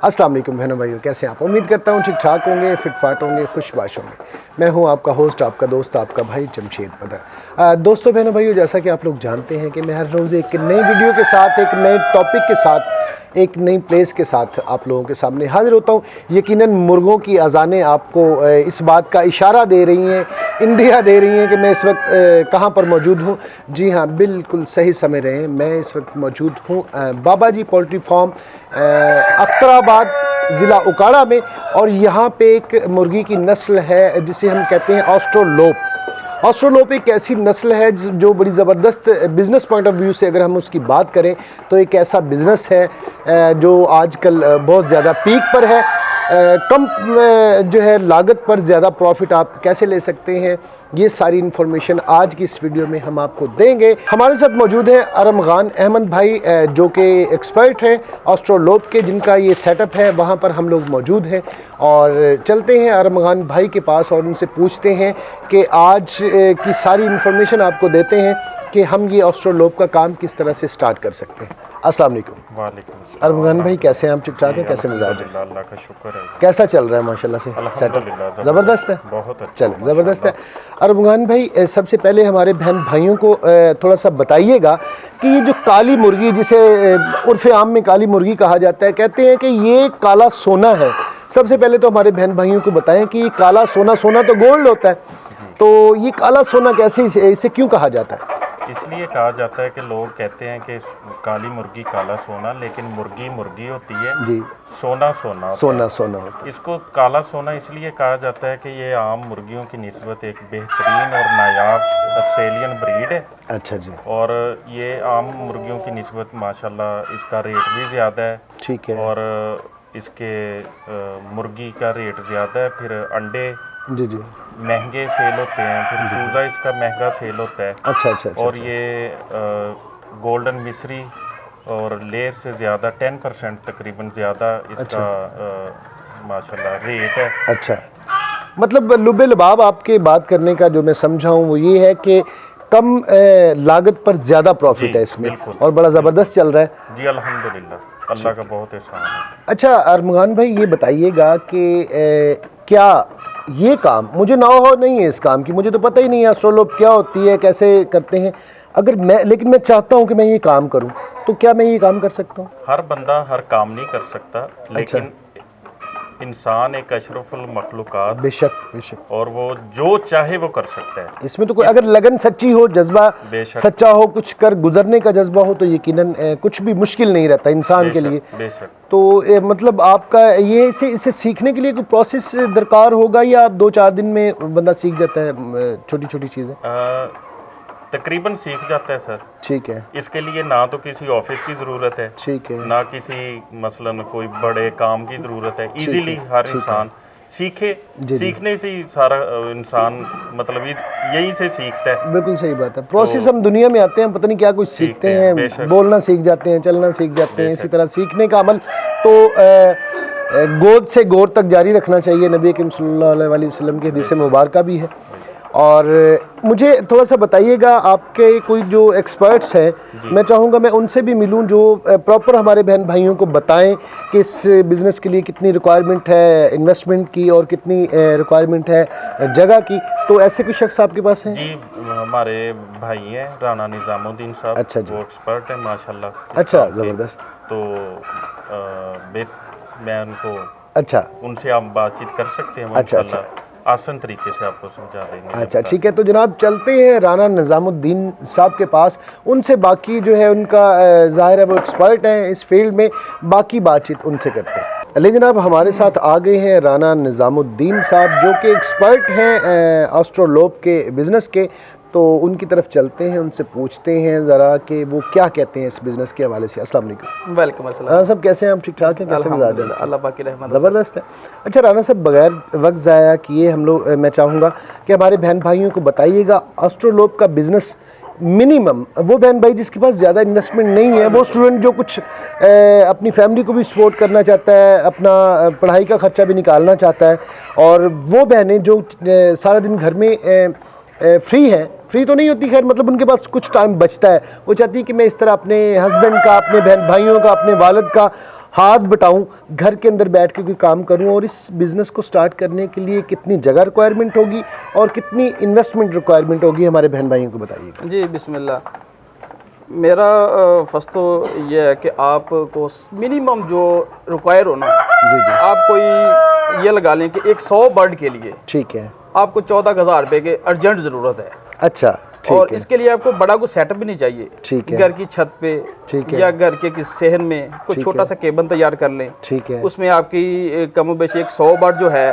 अस्सलाम वालेकुम बहनों भाइयों, कैसे हैं आप? उम्मीद करता हूँ ठीक ठाक होंगे, फिट फाट होंगे, खुशबाश होंगे। मैं हूँ आपका होस्ट, आपका दोस्त, आपका भाई जमशेद बदर। दोस्तों बहनों भाइयों, जैसा कि आप लोग जानते हैं कि मैं हर रोज़ एक नई वीडियो के साथ, एक नए टॉपिक के साथ, एक नई प्लेस के साथ आप लोगों के सामने हाजिर होता हूँ। यकीनन मुर्गों की अज़ानें आपको इस बात का इशारा दे रही हैं, इंदिया दे रही हैं कि मैं इस वक्त कहाँ पर मौजूद हूँ। जी हाँ, बिल्कुल सही समझ रहे हैं, मैं इस वक्त मौजूद हूँ बाबा जी पोल्ट्री फार्म अख्तराबाद ज़िला उकाड़ा में। और यहाँ पे एक मुर्गी की नस्ल है जिसे हम कहते हैं ऑस्ट्रोलोप। ऑस्ट्रोलोप एक ऐसी नस्ल है जो बड़ी ज़बरदस्त बिज़नेस पॉइंट ऑफ व्यू से अगर हम उसकी बात करें तो एक ऐसा बिज़नेस है जो आजकल बहुत ज़्यादा पीक पर है। कम जो है लागत पर ज़्यादा प्रॉफिट आप कैसे ले सकते हैं, ये सारी इन्फॉर्मेशन आज की इस वीडियो में हम आपको देंगे। हमारे साथ मौजूद हैं अरमगान अहमद भाई जो कि एक्सपर्ट हैं ऑस्ट्रोलोप के, जिनका ये सेटअप है, वहाँ पर हम लोग मौजूद हैं। और चलते हैं अरमगान भाई के पास और उनसे पूछते हैं कि आज की सारी इन्फॉर्मेशन आपको देते हैं कि हम ये ऑस्ट्रोलोप का काम किस तरह से स्टार्ट कर सकते हैं। अस्सलाम वालेकुम। वालेकुम। अरमगान भाई कैसे हैं आप? ठीक ठाक हैं? कैसे मिजाज है? अल्लाह का शुक्र है। कैसा चल रहा है? माशाल्लाह से अल्हम्दुलिल्लाह ज़बरदस्त है, बहुत अच्छा, चले ज़बरदस्त है। अरमगान भाई सबसे पहले हमारे बहन भाइयों को थोड़ा सा बताइएगा कि ये जो काली मुर्गी, जिसे उर्फ़ आम में काली मुर्गी कहा जाता है, कहते हैं कि ये काला सोना है। सबसे पहले तो हमारे बहन भाइयों को बताएं कि काला सोना, सोना तो गोल्ड होता है, तो ये काला सोना कैसे, इसे क्यों कहा जाता है? इसलिए कहा जाता है कि लोग कहते हैं कि काली मुर्गी काला सोना, लेकिन मुर्गी मुर्गी होती है जी, सोना सोना सोना सोना होता है। इसको काला सोना इसलिए कहा जाता है कि ये आम मुर्गियों की निस्बत एक बेहतरीन और नायाब ऑस्ट्रेलियन ब्रीड है। अच्छा जी, और ये आम मुर्गियों की निस्बत माशाल्लाह इसका रेट भी ज़्यादा है। ठीक है। और इसके मुर्गी का रेट ज़्यादा है, फिर अंडे जी जी, महंगे सेल होते हैं, फिर चूज़ा इसका महंगा सेल होता है। अच्छा अच्छा अच्छा, और अच्छा। ये गोल्डन मिस्री और लेयर से ज़्यादा 10% तकरीबन ज़्यादा इसका माशाल्लाह रेट है। अच्छा, मतलब लुबे लबाब आपके बात करने का जो मैं समझा हूँ वो ये है कि कम लागत पर ज़्यादा प्रॉफिट जी, है इसमें, बिल्कुल। और बड़ा ज़बरदस्त चल रहा है। जी अल्हम्दुलिल्लाह, अल्लाह का बहुत एहसान है। अच्छा अरमगान भाई, ये बताइएगा कि क्या ये काम, मुझे नॉलेज नहीं है इस काम की, मुझे तो पता ही नहीं है ऑस्ट्रोलोप क्या होती है, कैसे करते हैं। अगर लेकिन मैं चाहता हूँ कि मैं ये काम करूँ, तो क्या मैं ये काम कर सकता हूँ? हर बंदा हर काम नहीं कर सकता, लेकिन इंसान एक अशरफुल मखलूकात, बेशक बेशक, और वो जो चाहे वो कर सकता है। इसमें तो कोई अगर लगन सच्ची हो, जज्बा बेशक सच्चा हो, कुछ कर गुजरने का जज्बा हो, तो यकीनन कुछ भी मुश्किल नहीं रहता इंसान के लिए। बेशक। तो मतलब आपका ये इसे सीखने के लिए कोई प्रोसेस दरकार होगा, या आप 2-4 दिन में बंदा सीख जाता है छोटी छोटी चीज़ें? तकरीबन सीख जाता है सर। ठीक है, इसके लिए ना तो किसी ऑफिस की ज़रूरत है, ठीक है, ना किसी मसलन कोई बड़े काम की ज़रूरत है। इजीली हर इंसान सीखे। सीखने से ही सारा इंसान मतलब यही से सीखता है। बिल्कुल सही बात है। प्रोसेस हम दुनिया में आते हैं, पता नहीं क्या कुछ सीखते हैं, बोलना सीख जाते हैं, चलना सीख जाते हैं। इसी तरह सीखने का अमल तो गोद से गोद तक जारी रखना चाहिए, नबी करीम सल्लल्लाहु अलैहि वसल्लम की हदीस मुबारक भी है। और मुझे थोड़ा सा बताइएगा, आपके कोई जो एक्सपर्ट्स हैं, मैं चाहूँगा मैं उनसे भी मिलूँ जो प्रॉपर हमारे बहन भाइयों को बताएं कि इस बिज़नेस के लिए कितनी रिक्वायरमेंट है इन्वेस्टमेंट की, और कितनी रिक्वायरमेंट है जगह की। तो ऐसे कुछ शख्स आपके पास हैं? जी, हमारे भाई हैं राना निज़ामुद्दीन साहब। अच्छा जी, वो एक्सपर्ट है माशाल्लाह। अच्छा, ज़बरदस्त। तो मैं उनको, अच्छा, उनसे आप बातचीत कर सकते हैं। अच्छा अच्छा, आसान तरीके से आपको समझा देंगे। अच्छा ठीक है। तो जनाब चलते हैं राना निज़ामुद्दीन साहब के पास, उनसे बाकी जो है उनका ज़ाहिर है वो एक्सपर्ट हैं इस फील्ड में, बाकी बातचीत उनसे करते हैं। लेकिन जनाब हमारे साथ आ गए हैं राना निज़ामुद्दीन साहब जो कि एक्सपर्ट हैं ऑस्ट्रोलोप के बिज़नेस के। तो उनकी तरफ चलते हैं, उनसे पूछते हैं ज़रा कि वो क्या कहते हैं इस बिज़नेस के हवाले से। अस्सलाम वालेकुम। वेलकम अस्सलाम। सब कैसे हैं आप? ठीक ठाक हैं? कैसे मिजाज है? अल्लाह पाक की रहमत। ज़बरदस्त है। अच्छा राना साहब, बगैर वक्त ज़ाया किए हम लोग, मैं चाहूँगा कि हमारे बहन भाइयों को बताइएगा ऑस्ट्रोलोप का बिज़नेस मिनिमम, वो बहन भाई जिसके पास ज़्यादा इन्वेस्टमेंट नहीं है, वो स्टूडेंट जो कुछ अपनी फैमिली को भी सपोर्ट करना चाहता है, अपना पढ़ाई का ख़र्चा भी निकालना चाहता है, और वो बहनें जो सारा दिन घर में फ्री है, फ्री तो नहीं होती खैर, मतलब उनके पास कुछ टाइम बचता है, वो चाहती है कि मैं इस तरह अपने हस्बैंड का, अपने बहन भाइयों का, अपने वालिद का हाथ बटाऊं, घर के अंदर बैठ के कोई काम करूं, और इस बिज़नेस को स्टार्ट करने के लिए कितनी जगह रिक्वायरमेंट होगी और कितनी इन्वेस्टमेंट रिक्वायरमेंट होगी, हमारे बहन भाइयों को बताइएगा। जी बिस्मिल्लाह। मेरा फर्स्ट तो ये है कि आपको मिनिमम जो रिक्वायर हो ना, जी जी, आप कोई ये लगा लें कि एक 100 बर्ड के लिए ठीक है। आपको 14,000 रुपये के अर्जेंट ज़रूरत है। अच्छा, और ठीक है, इसके लिए आपको बड़ा कोई सेटअप भी नहीं चाहिए। ठीक है, घर की छत पे ठीक है, या घर के किसी सहन में कोई ठीक छोटा है, सा केबल तैयार कर लें। ठीक है, उसमें आपकी कम बेशी एक 100 बर्ड जो है,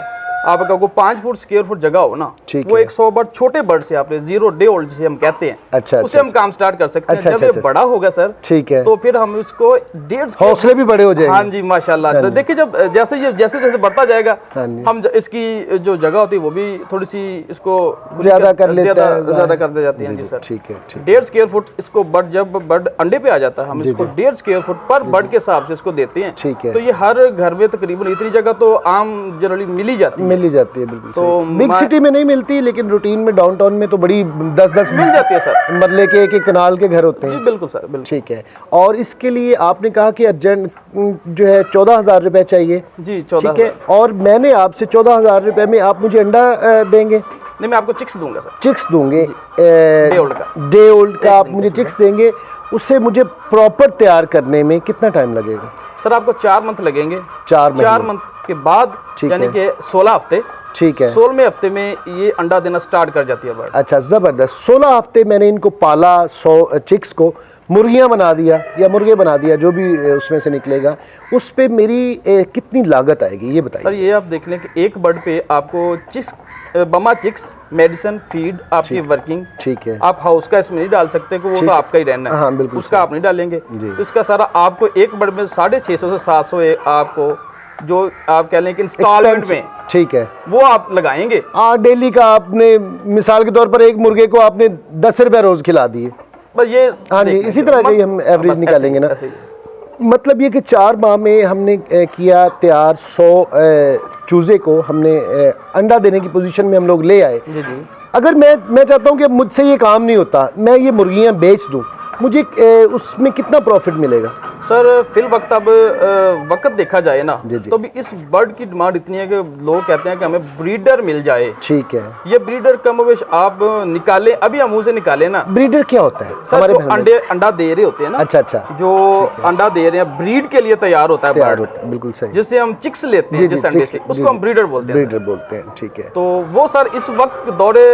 आपका को 5 फुट स्क्वायर फुट जगह हो ना, ठीक वो है। एक 100 बर्ड छोटे बर्ड से आपने 0 डे ओल्ड जिसे हम कहते हैं, अच्छा, उससे हम काम स्टार्ट कर सकते हैं। अच्छा, जब अच्छा, ये अच्छा, बड़ा होगा सर, ठीक है, तो फिर हम उसको 1.5 हौसले भी बड़े हो जाएंगे। हाँ जी माशाल्लाह। तो देखिए जब जैसे जैसे बढ़ता जाएगा, हाँ जी। हम इसकी जो जगह होती है वो भी थोड़ी सी इसको ज्यादा कर लेते हैं, ज्यादा कर दे जाती है। जी, जी जी, सर, ठीक है, ठीक 1.5 स्क्वायर फुट इसको बर्ड, जब बर्ड अंडे पे आ जाता है, हम इसको 1.5 स्क्वायर फुट पर बर्ड के हिसाब से इसको देते हैं। ठीक है। तो ये हर घर में तकरीबन इतनी जगह तो आम जनरली मिल ही जाती है। मिल ही जाती है, बिल्कुल। तो बिग सिटी में नहीं मिलती, लेकिन रूटीन में डाउनटाउन में तो बड़ी 10-10 मिल जाती है सर। मरले के एक कनाल के घर होते जी हैं। बिल्कुल सर, बिल्कुल। ठीक है। और इसके लिए आपने कहा कि अर्जेंट जो है 14,000 रुपये चाहिए। जी 14। ठीक है। और मैंने आपसे 14,000 रुपये में आप मुझे अंडा देंगे? नहीं, मैं आपको चिक्स दूंगा सर। चिक्स दूंगे, डे ओल्ड का। डे ओल्ड का आप मुझे चिक्स देंगे। उससे मुझे प्रॉपर तैयार करने में कितना टाइम लगेगा? सर आपको 4 मंथ लगेंगे। 4 महीने। 4 मंथ के बाद यानी कि 16 हफ्ते, ठीक है। 16वें हफ्ते में ये अंडा देना स्टार्ट कर जाती है बर्ड। अच्छा, ज़बरदस्त। 16 हफ्ते मैंने इनको पाला, 100 चिक्स को मुर्गियां बना दिया या मुर्गे बना दिया, जो भी उसमें से निकलेगा, उस पे मेरी कितनी लागत आएगी ये बताइए। सर ये आप देख लें कि एक बर्ड पे आपको चिक्स, बमा चिक्स, मेडिसिन, फीड, आपकी वर्किंग, ठीक है। आप हाउस का इसमें नहीं डाल सकते कि वो तो आपका ही रहना है। हाँ, बिल्कुल उसका आप नहीं डालेंगे। जी। तो इसका सारा आपको एक बर्ड में 650 से 700 आपको जो आप कह लें कि इंस्टॉलमेंट में, ठीक है, वो आप लगाएंगे। डेली का आपने मिसाल के तौर पर एक मुर्गे को आपने 10 रुपये रोज खिला दिए, बस ये हाँ जी, इसी तरह का ही हम एवरेज निकालेंगे ना। मतलब ये कि 4 माह में हमने किया तैयार, 100 चूजे को हमने अंडा देने की पोजीशन में हम लोग ले आए। जी जी। अगर मैं चाहता हूँ कि मुझसे ये काम नहीं होता, मैं ये मुर्गियाँ बेच दूँ, मुझे उसमें कितना प्रॉफिट मिलेगा? सर फिल वक्त अब वक्त देखा जाए ना, जी, जी। तो भी इस बर्ड की डिमांड इतनी है कि लोग कहते हैं कि हमें ब्रीडर मिल जाए। ठीक है। ये ब्रीडर कमोबेश आप निकालें, अभी हम मुंह से निकाले ना। ब्रीडर क्या होता है? सर जो अंडा दे रहे होते हैं ना, अच्छा अच्छा, जो अंडा दे रहे हैं ब्रीड के लिए तैयार होता है तैयार बर्ड, होता है, बिल्कुल सही। जिससे हम चिक्स लेते हैं जिस अंडे से, उसको हम ब्रीडर बोलते हैं। ब्रीडर बोलते हैं, ठीक है। तो वो सर इस वक्त दौरे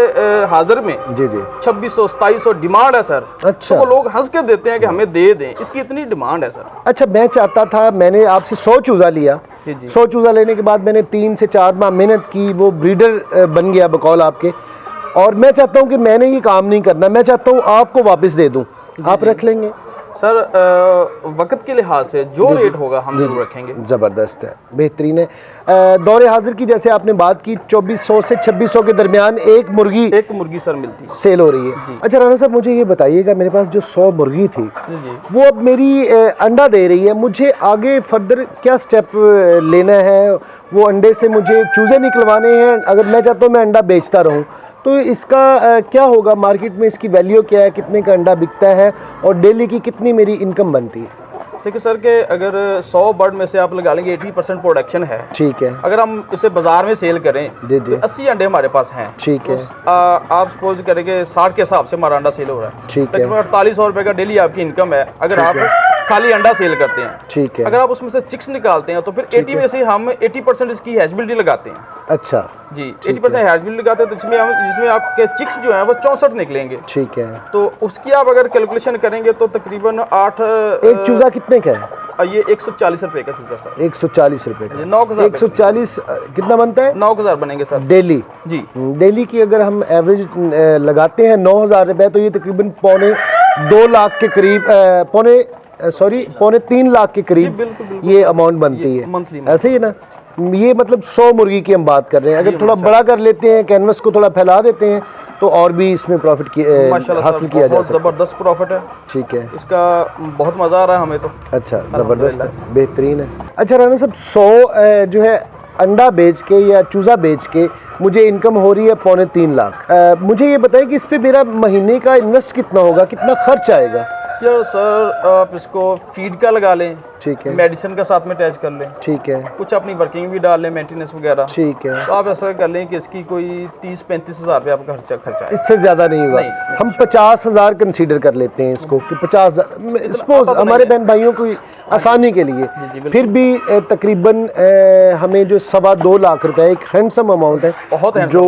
हाजिर में जी जी 2600-2700 डिमांड है सर। अच्छा। तो वो लोग हंस के देते हैं कि हमें दे दें, इसकी इतनी डिमांड है सर। अच्छा, मैं चाहता था, मैंने आपसे 100 चूज़ा लिया, जी जी। 100 चूज़ा लेने के बाद मैंने 3 से 4 माह मेहनत की, वो ब्रीडर बन गया बकौल आपके, और मैं चाहता हूँ कि मैंने ये काम नहीं करना, मैं चाहता हूँ आपको वापस दे दूँ, आप रख लेंगे? सर वक्त के लिहाज से जो रेट होगा हम जरूर रखेंगे। ज़बरदस्त है, बेहतरीन है। दौरे हाजिर की जैसे आपने बात की, 2400 से 2600 के दरमियान एक मुर्गी सर मिलती है, सेल हो रही है। अच्छा राना साहब, मुझे ये बताइएगा, मेरे पास जो 100 मुर्गी थी, जी। वो अब मेरी अंडा दे रही है, मुझे आगे फर्दर क्या स्टेप लेना है? वो अंडे से मुझे चूज़े निकलवाने हैं? अगर मैं चाहता हूँ मैं अंडा बेचता रहूँ, तो इसका क्या होगा? मार्केट में इसकी वैल्यू क्या है? कितने का अंडा बिकता है? और डेली की कितनी मेरी इनकम बनती है? देखिए सर के अगर 100 बर्ड में से आप लगा लेंगे 80% प्रोडक्शन है। ठीक है। अगर हम इसे बाजार में सेल करें जी जी, तो 80 अंडे हमारे पास हैं। ठीक है। तो आप सपोज करेंगे 60 के हिसाब से हमारा अंडा सेल हो रहा है। ठीक है। तकरीबन 4800 रुपये का डेली आपकी इनकम है अगर आप खाली अंडा सेल करते हैं। ठीक है। अगर आप उसमें से चिक्स निकालते हैं तो फिर 80 में से हम 80% इसकी हैचबिलिटी लगाते हैं। अच्छा जी, 80% हैचबिलिटी लगाते हैं, तो जिसमें आपके चिक्स जो हैं वो 64 निकलेंगे। ठीक है। तो उसकी आप अगर कैलकुलेशन करेंगे तो तकरीबन 8 एक चूज़ा कितने का है? ये 140 रुपये का चूजा सर। 140 रुपये का। 9,000 140 कितना बनता है? 9,000 बनेंगे सर डेली। जी। डेली की अगर हम एवरेज लगाते हैं 9,000 रुपये, तो ये तकरीबन पौने 2 लाख के करीब, पौने 3 लाख के करीब बिल्कुल, ये अमाउंट बनती है मंथली। ऐसे ही ना? ये मतलब 100 मुर्गी की हम बात कर रहे हैं। अगर थोड़ा बड़ा कर लेते हैं, कैनवस को थोड़ा फैला देते हैं, तो और भी इसमें प्रॉफिट हासिल किया जा सकता है। ज़बरदस्त प्रॉफिट है, ठीक है। इसका बहुत मज़ा आ रहा है हमें तो। अच्छा, ज़बरदस्त है, बेहतरीन है। अच्छा राना साहब, 100 जो है अंडा बेच के या चूज़ा बेच के मुझे इनकम हो रही है पौने 3 लाख। मुझे ये बताएं कि इस पे मेरा महीने का इन्वेस्ट कितना होगा, कितना खर्च आएगा? यार सर आप इसको फीड का लगा लें, ठीक है, मेडिसिन का साथ में अटैच कर लें, ठीक है, कुछ अपनी वर्किंग भी डाल लें, मेंटेनेंस वगैरह। ठीक है। तो आप ऐसा कर लें कि इसकी कोई 30-35 हज़ार रुपये आपका खर्चा है। इससे ज्यादा नहीं होगा। हम 50,000 कंसीडर कर लेते हैं इसको कि 50,000 सपोज हमारे बहन भाइयों को आसानी के लिए, फिर भी तकरीबन हमें जो 2.25 लाख रुपए एक हैंडसम अमाउंट है बहुत जो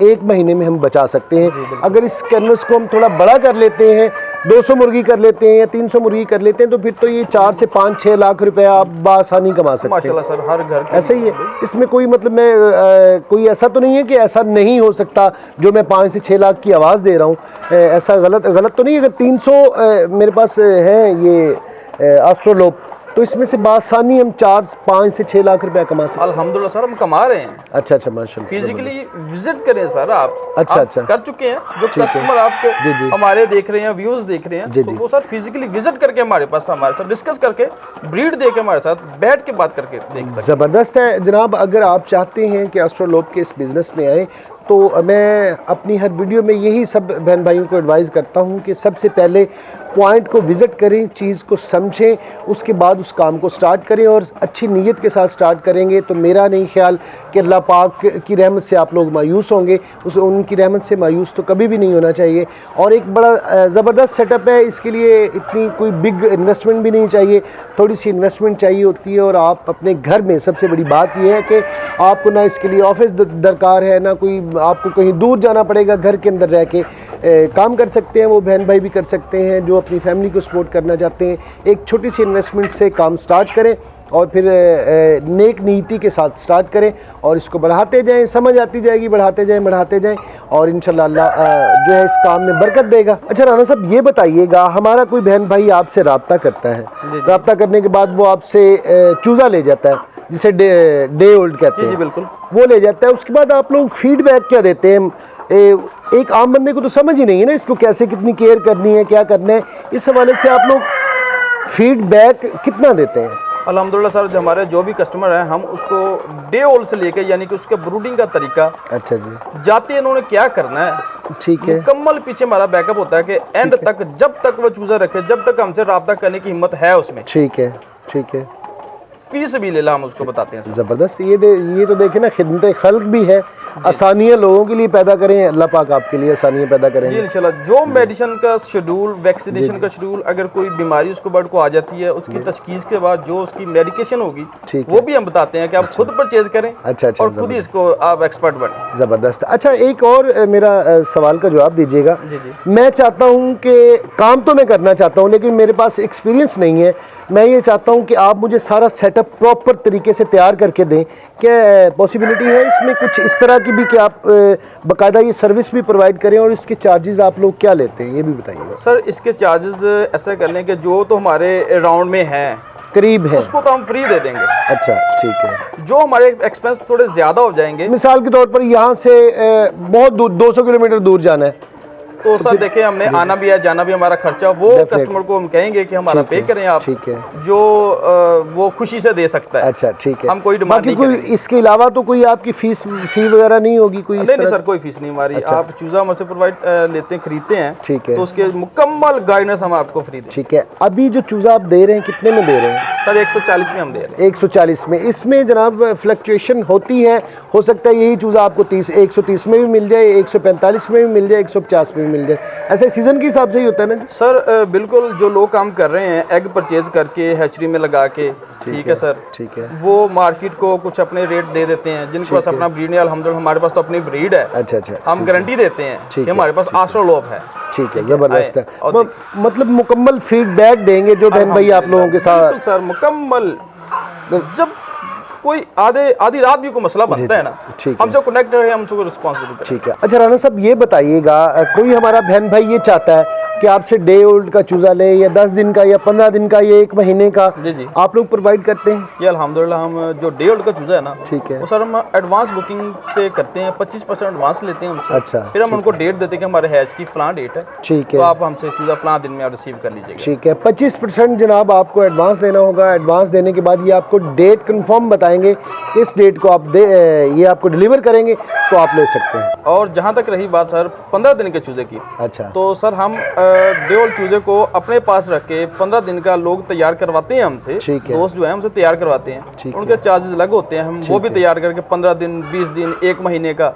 एक महीने में हम बचा सकते हैं। अगर इस कैनवस को हम थोड़ा बड़ा कर लेते हैं, 200 मुर्गी कर लेते हैं या 300 मुर्गी कर लेते हैं, तो फिर तो ये 4 से 5-6 लाख रुपए आप बासानी कमा सकते हैं। माशाल्लाह सर, हर घर ऐसा ही है। इसमें कोई मतलब मैं कोई ऐसा तो नहीं है कि ऐसा नहीं हो सकता जो मैं 5 से 6 लाख की आवाज़ दे रहा हूँ, ऐसा गलत तो नहीं। अगर 300 मेरे पास है ये एस्ट्रोलोप, तो इसमें से बासानी हम 4-5 से 6 लाख रुपया कमा सकते हैं। अल्हम्दुलिल्लाह सर, हम कमा रहे हैं। अच्छा अच्छा, माशाल्लाह। फिजिकली विजिट करें सर आप। अच्छा, आप अच्छा। कर चुके हैं, जो ठीक है। कस्टमर आपके जी, जी। हमारे देख रहे हैं, व्यूज देख रहे हैं, जी, तो जी। वो सर फिजिकली विजिट करके हमारे साथ डिस्कस करके, ब्रीड दे के हमारे साथ बैठ के बात करके देख सकते हैं। ज़बरदस्त है जनाब। अगर आप चाहते हैं कि एस्ट्रोलोप के इस बिज़नेस में आएँ, तो मैं अपनी हर वीडियो में यही सब बहन भाइयों को एडवाइस करता हूं कि सबसे पहले पॉइंट को विज़िट करें, चीज़ को समझें, उसके बाद उस काम को स्टार्ट करें और अच्छी नीयत के साथ स्टार्ट करेंगे तो मेरा नहीं ख्याल कि अल्लाह पाक की रहमत से आप लोग मायूस होंगे। उनकी रहमत से मायूस तो कभी भी नहीं होना चाहिए। और एक बड़ा ज़बरदस्त सेटअप है, इसके लिए इतनी कोई बिग इन्वेस्टमेंट भी नहीं चाहिए, थोड़ी सी इन्वेस्टमेंट चाहिए होती है। और आप अपने घर में, सबसे बड़ी बात यह है कि आपको ना इसके लिए ऑफिस दरकार है, ना कोई आपको कहीं दूर जाना पड़ेगा, घर के अंदर रह के काम कर सकते हैं। वो बहन भाई भी कर सकते हैं जो अपनी फैमिली को सपोर्ट करना चाहते हैं। एक छोटी सी इन्वेस्टमेंट से काम स्टार्ट करें और फिर नेक नीति के साथ स्टार्ट करें और इसको बढ़ाते जाएं, समझ आती जाएगी, बढ़ाते जाएं और इंशाल्लाह अल्लाह जो है इस काम में बरकत देगा। अच्छा राना साहब, ये बताइएगा, हमारा कोई बहन भाई आपसे रब्ता करता है, रब्ता करने के बाद वो आपसे चूज़ा ले जाता है जिसे डे ओल्ड कहते हैं, बिल्कुल, वो ले जाता है, उसके बाद आप लोग फीडबैक क्या देते हैं? एक आम बंदे को तो समझ ही नहीं है ना इसको कैसे, कितनी केयर करनी है, क्या करना है, इस हवाले से आप लोग फीडबैक कितना देते हैं? अल्हम्दुलिल्लाह सर, हमारे जो भी कस्टमर हैं, हम उसको डे ओल्ड से लेके, यानी कि उसके ब्रूडिंग का तरीका, अच्छा जी, जाते इन्होंने क्या करना है, ठीक है, मुकम्मल पीछे हमारा बैकअप होता है कि एंड तक, जब तक वो चूजा रखे, जब तक हमसे रब्ता करने की हिम्मत है उसमें, ठीक है, ठीक है, फीस भी ले ला, हम उसको बताते हैं। ज़बरदस्त। ये तो देखें ना, खिदमत खल्क भी है, आसानियाँ लोगों के लिए पैदा करें, अल्लाह पाक आपके लिए आसानियाँ पैदा करेंगे जी इंशाल्लाह। जो मेडिसिन का शेड्यूल, वैक्सीनेशन का शेड्यूल, अगर कोई बीमारी उसको बर्ड को आ जाती है, उसकी तशखीस के बाद जो उसकी मेडिकेशन होगी, वो भी हम बताते हैं कि आप खुद परचेज करें। अच्छा, और खुद ही इसको आप एक्सपर्ट बने। ज़बरदस्त। अच्छा, एक और मेरा सवाल का जवाब दीजिएगा। मैं चाहता हूँ कि काम तो मैं करना चाहता हूँ, लेकिन मेरे पास एक्सपीरियंस नहीं है। मैं ये चाहता हूँ कि आप मुझे सारा सेटअप प्रॉपर तरीके से तैयार करके दें। क्या पॉसिबिलिटी है इसमें कुछ इस तरह की भी कि आप बाकायदा ये सर्विस भी प्रोवाइड करें, और इसके चार्जेस आप लोग क्या लेते हैं ये भी बताइएगा। सर, इसके चार्जेस ऐसा कर लें कि जो तो हमारे राउंड में है, करीब है, उसको तो हम फ्री दे देंगे। अच्छा, ठीक है। जो हमारे एक्सपेंस थोड़े ज़्यादा हो जाएंगे, मिसाल के तौर पर यहाँ से बहुत दूर 200 किलोमीटर दूर जाना है, तो सर देखिए, हमने आना भी है, जाना भी हमारा खर्चा, वो कस्टमर को हम कहेंगे कि हमारा पे करें आप, ठीक है, जो वो खुशी से दे सकता है। अच्छा, ठीक है। हम कोई डिमांड नहीं कोई इसके अलावा तो कोई आपकी फी वगैरह नहीं होगी कोई? नहीं सर, कोई फीस नहीं हमारी। अच्छा। आप चूजा हमसे प्रोवाइड लेते हैं, खरीदते हैं, ठीक है, तो उसके मुकम्मल गाइडेंस हम आपको फ्री दें। ठीक है। अभी जो चूजा आप दे रहे हैं कितने में दे रहे हैं? सर 140 में हम दे रहे हैं। 140 में। इसमें जनाब फ्लक्चुएशन होती है, हो सकता है यही चूज़ा आपको 130 में भी मिल जाए, 145 में भी मिल जाए, 150 में भी मिल जाए, ऐसे सीज़न के हिसाब से ही होता है ना सर? बिल्कुल, जो लोग काम कर रहे हैं एग परचेज करके हैचरी में लगा के, ठीक है सर, ठीक है, वो मार्केट को कुछ अपने रेट दे देते हैं। जिनके पास अपना ब्रीड है, अल्हम्दुलिल्लाह हमारे पास तो अपनी ब्रीड है। अच्छा अच्छा, हम गारंटी देते हैं कि हमारे पास एस्ट्रोलोप है। ठीक है, ज़बरदस्त है। मतलब मुकम्मल फीडबैक देंगे जो बहन भाई आप लोगों के साथ। सर मुकम्मल, जब कोई आधी रात भी कोई मसला बनता है ना, हमसे कनेक्ट है, हम उसको रिस्पॉन्सिबल करें। ठीक है। अच्छा राना साहब, ये बताइएगा, कोई हमारा बहन भाई ये चाहता है कि आपसे डे ओल्ड का चूज़ा ले, या 10 दिन का, या 15 दिन का, या 1 महीने का, जी आप लोग प्रोवाइड करते हैं? ये अल्हम्दुलिल्लाह हम जो डे ओल्ड का चूज़ा है ना, ठीक है, वो सर हम एडवांस बुकिंग पे करते हैं, 25% एडवांस लेते हैं उनसे। अच्छा, फिर हम उनको डेट देते हैं कि हमारे हैच की फलां डेट है, ठीक है, तो आप हमसे चूज़ा फलां दिन में आप रिसीव कर लीजिएगा। ठीक है। 25% जनाब आपको एडवांस देना होगा। एडवांस देने के बाद ये आपको डेट कंफर्म बताएंगे बताएंगे कि इस डेट को आप ये आपको डिलीवर करेंगे तो आप ले सकते हैं। और जहाँ तक रही बात सर 15 दिन के चूजे की, अच्छा, तो सर हम देवल चूजे को अपने पास रख के 15 दिन का लोग तैयार करवाते हैं हमसे, ठीक है। दोस्त जो है हमसे तैयार करवाते हैं, ठीक उनके चार्जेस अलग होते हैं, हम वो भी तैयार करके 15 दिन 20 दिन 1 महीने का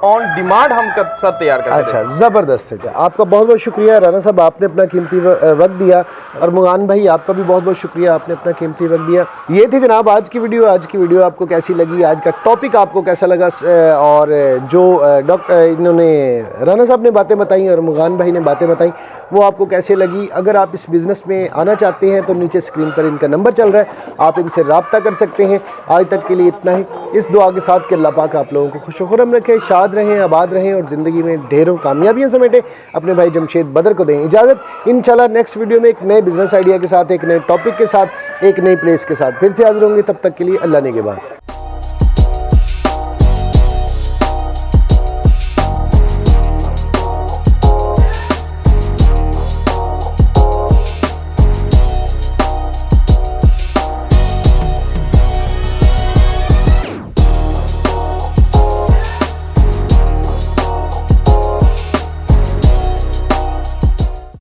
ऑन डिमांड हम सर तैयार करते हैं। अच्छा, ज़बरदस्त है। आपका बहुत बहुत शुक्रिया राना साहब, आपने अपना कीमती वक्त दिया, और मुगान भाई आपका भी बहुत बहुत शुक्रिया, आपने अपना कीमती वक्त दिया। ये थी जनाब आज की वीडियो। आज की वीडियो आपको कैसी लगी, आज का टॉपिक आपको कैसा लगा, और जो इन्होंने राना साहब ने बातें बताई और मुगान भाई ने बातें बताई वो आपको कैसे लगी। अगर आप इस बिज़नेस में आना चाहते हैं तो नीचे स्क्रीन पर इनका नंबर चल रहा है, आप इनसे रब्ता कर सकते हैं। आज तक के लिए इतना ही, इस दुआ के साथ कि अल्लाह पाक आप लोगों को खुश व खुर्रम रखे, शाद रहें, आबाद रहें और ज़िंदगी में ढेरों कामयाबियाँ समेटें। अपने भाई जमशेद बदर को दें इजाज़त। इंशाल्लाह नेक्स्ट वीडियो में एक नए बिज़नेस आइडिया के साथ, एक नए टॉपिक के साथ, एक नई प्लेस के साथ फिर से हाजिर होंगे। तब तक के लिए अल्लाह ने के बाद।